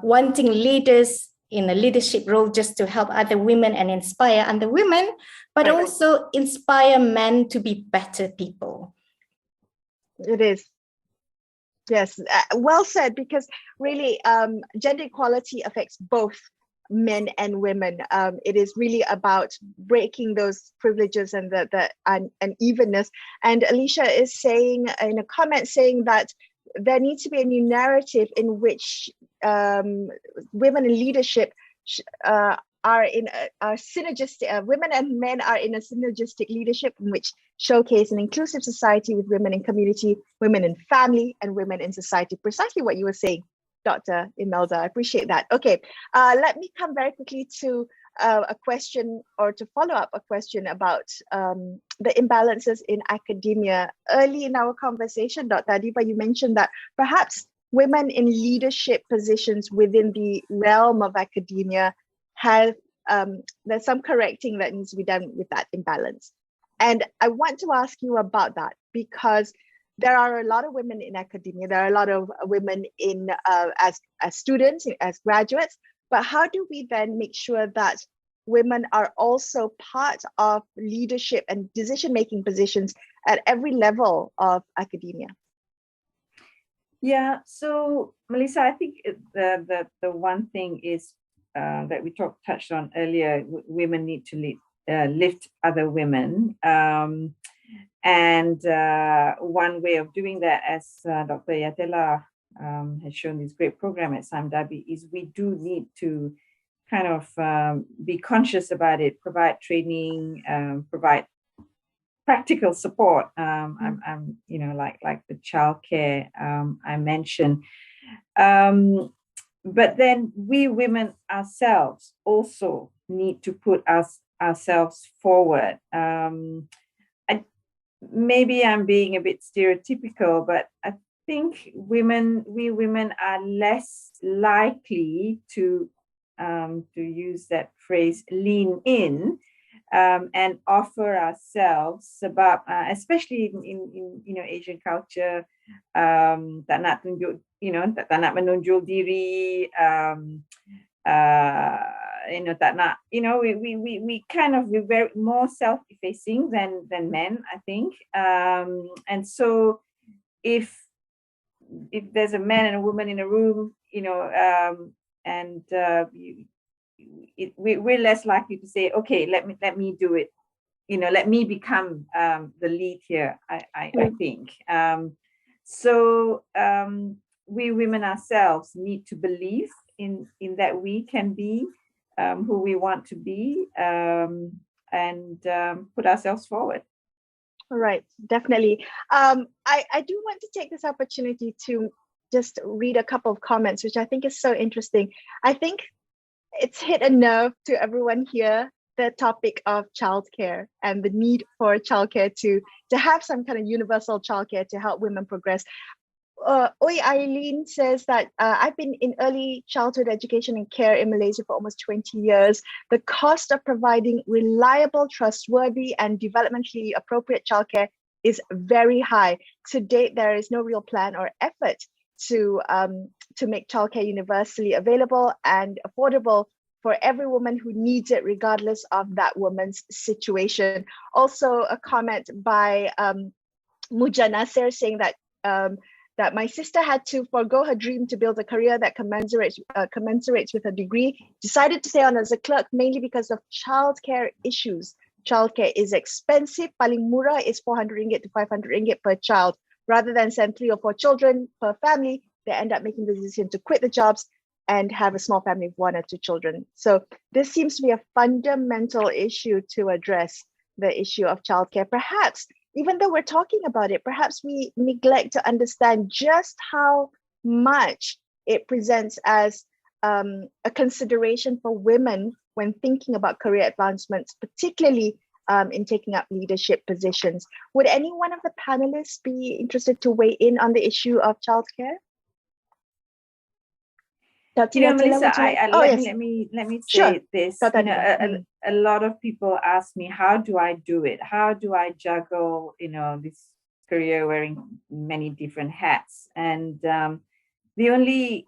wanting leaders in a leadership role just to help other women and inspire other women, but also inspire men to be better people. It is. Yes, well said, because really gender equality affects both men and women. It is really about breaking those privileges and the unevenness. And Alicia is saying in a comment saying that there needs to be a new narrative in which women in leadership are synergistic. Women and men are in a synergistic leadership in which showcase an inclusive society with women in community, women in family, and women in society. Precisely what you were saying, Dr. Imelda. I appreciate that. Okay, let me come very quickly to a question, or to follow up a question about the imbalances in academia. Early in our conversation, Dr. Adiba, you mentioned that perhaps women in leadership positions within the realm of academia have, there's some correcting that needs to be done with that imbalance. And I want to ask you about that, because there are a lot of women in academia, there are a lot of women in as students, as graduates, but how do we then make sure that women are also part of leadership and decision-making positions at every level of academia? Yeah, so Melissa, I think the one thing is that we touched on earlier, women need to lift other women. And one way of doing that, as Dr. Yatela has shown this great program at Sime Darby, is we do need to kind of be conscious about it, provide training, provide practical support. I'm you know, like the childcare I mentioned. But then we women ourselves also need to put ourselves forward. Maybe I'm being a bit stereotypical, but I think we women are less likely to use that phrase, lean in and offer ourselves about, especially in you know, Asian culture, tak nak tunjuk, you know, tak nak menonjol diri, you know, tak nak, you know, we kind of, we're very more self-effacing than men, I think. And so if there's a man and a woman in a room, you know, and we're less likely to say, okay, let me do it, you know, let me become the lead here, I think. So we women ourselves need to believe in that we can be who we want to be, and put ourselves forward. Right, definitely. I do want to take this opportunity to just read a couple of comments, which I think is so interesting. I think it's hit a nerve to everyone here, the topic of childcare and the need for childcare to have some kind of universal childcare to help women progress. Oi Eileen says that I've been in early childhood education and care in Malaysia for almost 20 years. The cost of providing reliable, trustworthy, and developmentally appropriate childcare is very high. To date, there is no real plan or effort to make childcare universally available and affordable for every woman who needs it, regardless of that woman's situation. Also, a comment by Muja Nasser saying that that my sister had to forego her dream to build a career that commensurates with her degree, decided to stay on as a clerk mainly because of childcare issues. Childcare is expensive. Paling murah is 400 ringgit to 500 ringgit per child. Rather than send 3 or 4 children per family, they end up making the decision to quit the jobs and have a small family of 1 or 2 children. So this seems to be a fundamental issue to address, the issue of childcare. Perhaps, even though we're talking about it, perhaps we neglect to understand just how much it presents as a consideration for women when thinking about career advancements, particularly in taking up leadership positions. Would any one of the panelists be interested to weigh in on the issue of childcare? You know, Melissa, let me say this. You know, a lot of people ask me, how do I do it? How do I juggle, you know, this career wearing many different hats? And the only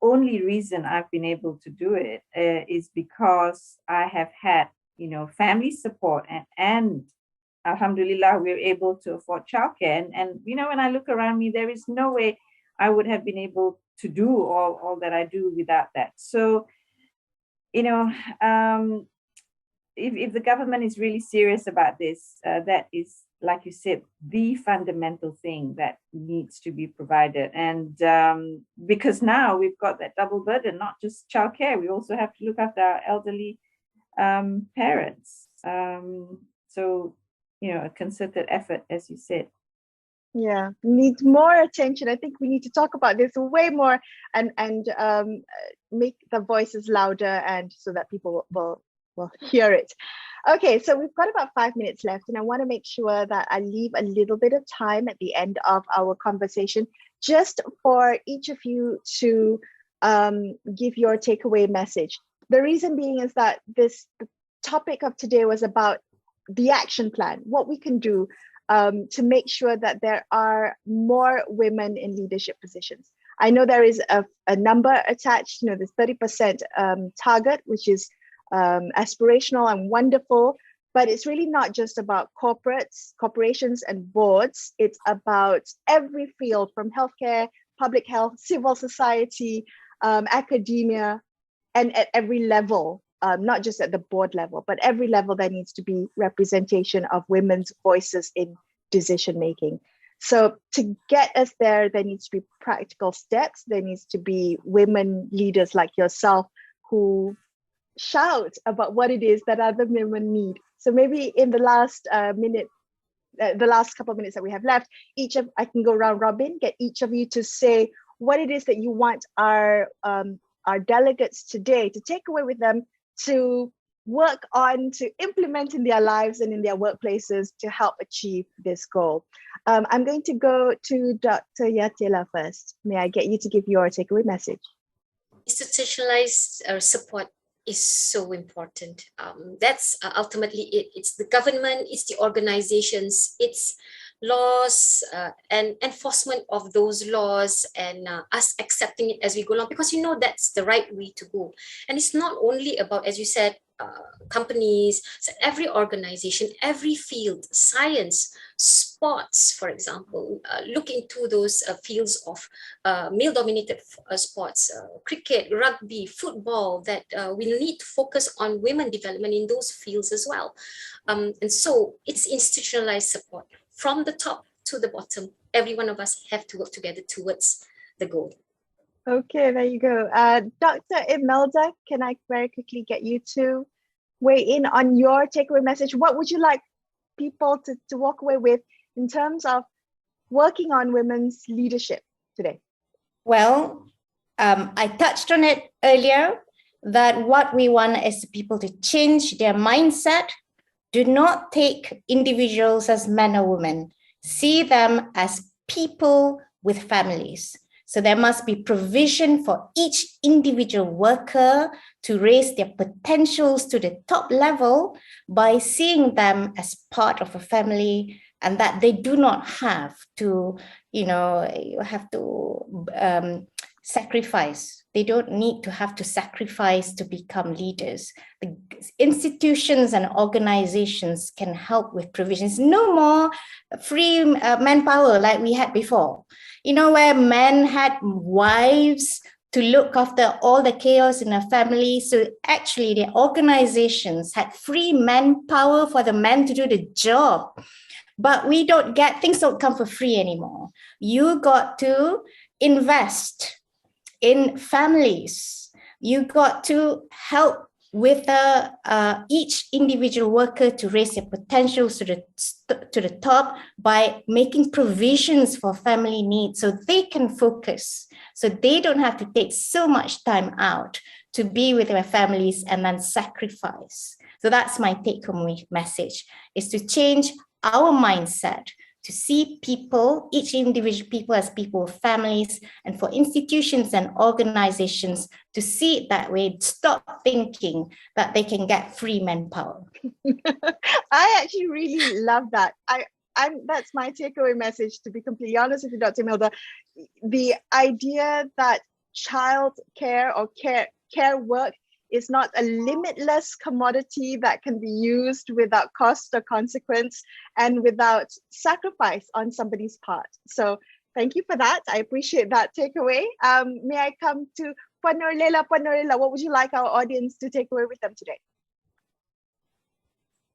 reason I've been able to do it is because I have had, you know, family support, and alhamdulillah, we're able to afford childcare. And you know, when I look around me, there is no way I would have been able to do all that I do without that. So, you know, if the government is really serious about this, that is, like you said, the fundamental thing that needs to be provided. And because now we've got that double burden, not just childcare, we also have to look after our elderly parents. So a concerted effort, as you said. Yeah, needs more attention. I think we need to talk about this way more and make the voices louder, and so that people will hear it. Okay, so we've got about 5 minutes left, and I want to make sure that I leave a little bit of time at the end of our conversation just for each of you to give your takeaway message. The reason being is that the topic of today was about the action plan, what we can do to make sure that there are more women in leadership positions. I know there is a number attached, this 30% target, which is aspirational and wonderful, but it's really not just about corporations and boards. It's about every field, from healthcare, public health, civil society, academia, and at every level. Not just at the board level, but every level there needs to be representation of women's voices in decision making. So to get us there needs to be practical steps. There needs to be women leaders like yourself who shout about what it is that other women need. So maybe in the last the last couple of minutes that we have left, I can go round robin, get each of you to say what it is that you want our delegates today to take away with them, to work on, to implement in their lives and in their workplaces to help achieve this goal. I'm going to go to Dr. Yatila first. May I get you to give your takeaway message? Institutionalized support is so important. That's ultimately it. It's the government, it's the organizations, it's laws and enforcement of those laws, and us accepting it as we go along, because that's the right way to go. And it's not only about, as you said, companies, so every organization, every field, science, sports, for example, look into those fields of male-dominated sports, cricket, rugby, football, that we need to focus on women development in those fields as well. And so it's institutionalized support. From the top to the bottom, every one of us have to work together towards the goal. Okay, there you go. Dr. Imelda, can I very quickly get you to weigh in on your takeaway message? What would you like people to walk away with in terms of working on women's leadership today? Well, I touched on it earlier, that what we want is people to change their mindset. Do not take individuals as men or women. See them as people with families. So there must be provision for each individual worker to raise their potentials to the top level by seeing them as part of a family, and that they do not have to, sacrifice. They don't need to have to sacrifice to become leaders. The institutions and organizations can help with provisions. No more free manpower like we had before, where men had wives to look after all the chaos in a family. So actually the organizations had free manpower for the men to do the job. But things don't come for free anymore. You got to invest in families. You got to help with each individual worker to raise their potentials to the top by making provisions for family needs, so they can focus, so they don't have to take so much time out to be with their families and then sacrifice. So that's my take-home message, is to change our mindset, to see people, each individual people, as people with families, and for institutions and organizations to see it that way. Stop thinking that they can get free manpower. I actually really love that. That's my takeaway message, to be completely honest with you, Dr. Milda. The idea that child care or care work is not a limitless commodity that can be used without cost or consequence and without sacrifice on somebody's part. So thank you for that. I appreciate that takeaway. May I come to Panorela? Panorela, what would you like our audience to take away with them today?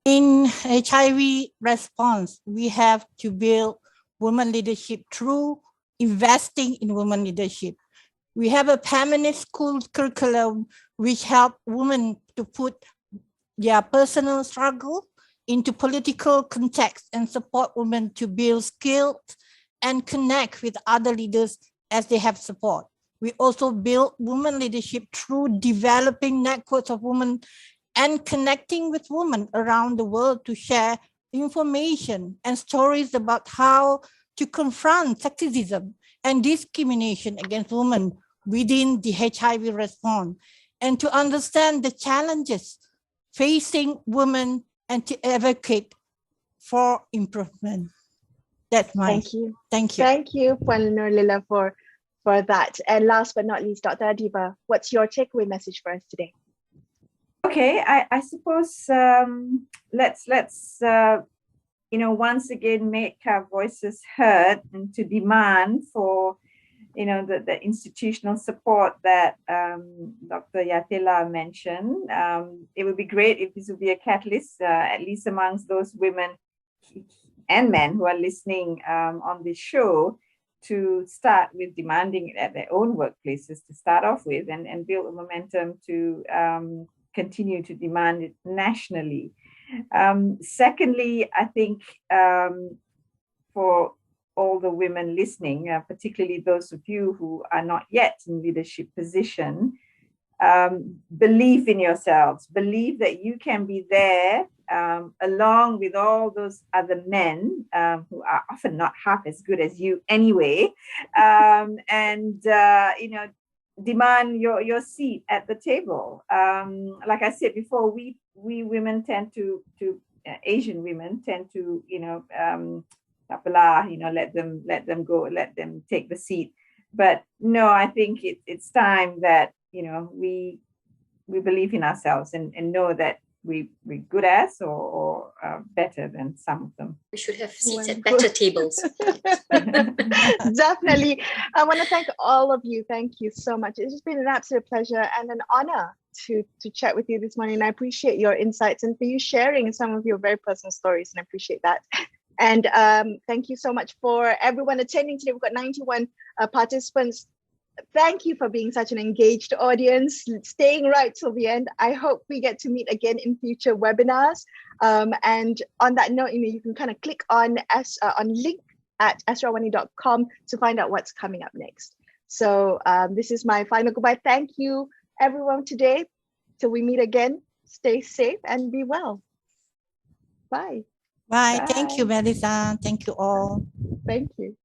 In HIV response, we have to build women leadership through investing in women leadership. We have a feminist school curriculum which help women to put their personal struggle into political context and support women to build skills and connect with other leaders as they have support. We also build women leadership through developing networks of women and connecting with women around the world to share information and stories about how to confront sexism and discrimination against women within the HIV response, and to understand the challenges facing women and to advocate for improvement. That's my Thank you. Thank you. Thank you, Puan Nurlila, for that. And last but not least, Dr. Adiba, what's your takeaway message for us today? Okay, I suppose let's once again make our voices heard and to demand for the institutional support that Dr. Yatila mentioned. It would be great if this would be a catalyst, at least amongst those women and men who are listening on this show, to start with demanding it at their own workplaces to start off with, and build a momentum to continue to demand it nationally. Secondly, I think for all the women listening, particularly those of you who are not yet in leadership position, believe in yourselves, believe that you can be there along with all those other men who are often not half as good as you anyway, and demand your seat at the table. Like I said before, we women tend to Asian women tend to let them go, let them take the seat. But no, I think it's time that we believe in ourselves and know that we're good as or better than some of them. We should have seats at better tables. Definitely. I want to thank all of you. Thank you so much. It's just been an absolute pleasure and an honor to chat with you this morning. And I appreciate your insights and for you sharing some of your very personal stories, and I appreciate that. And thank you so much for everyone attending today. We've got 91 participants. Thank you for being such an engaged audience, staying right till the end. I hope we get to meet again in future webinars. And on that note, you can kind of click on link at astrawani.com to find out what's coming up next. So this is my final goodbye. Thank you, everyone, today. Till we meet again, stay safe and be well. Bye. Bye. Thank you, Melissa. Thank you all. Thank you.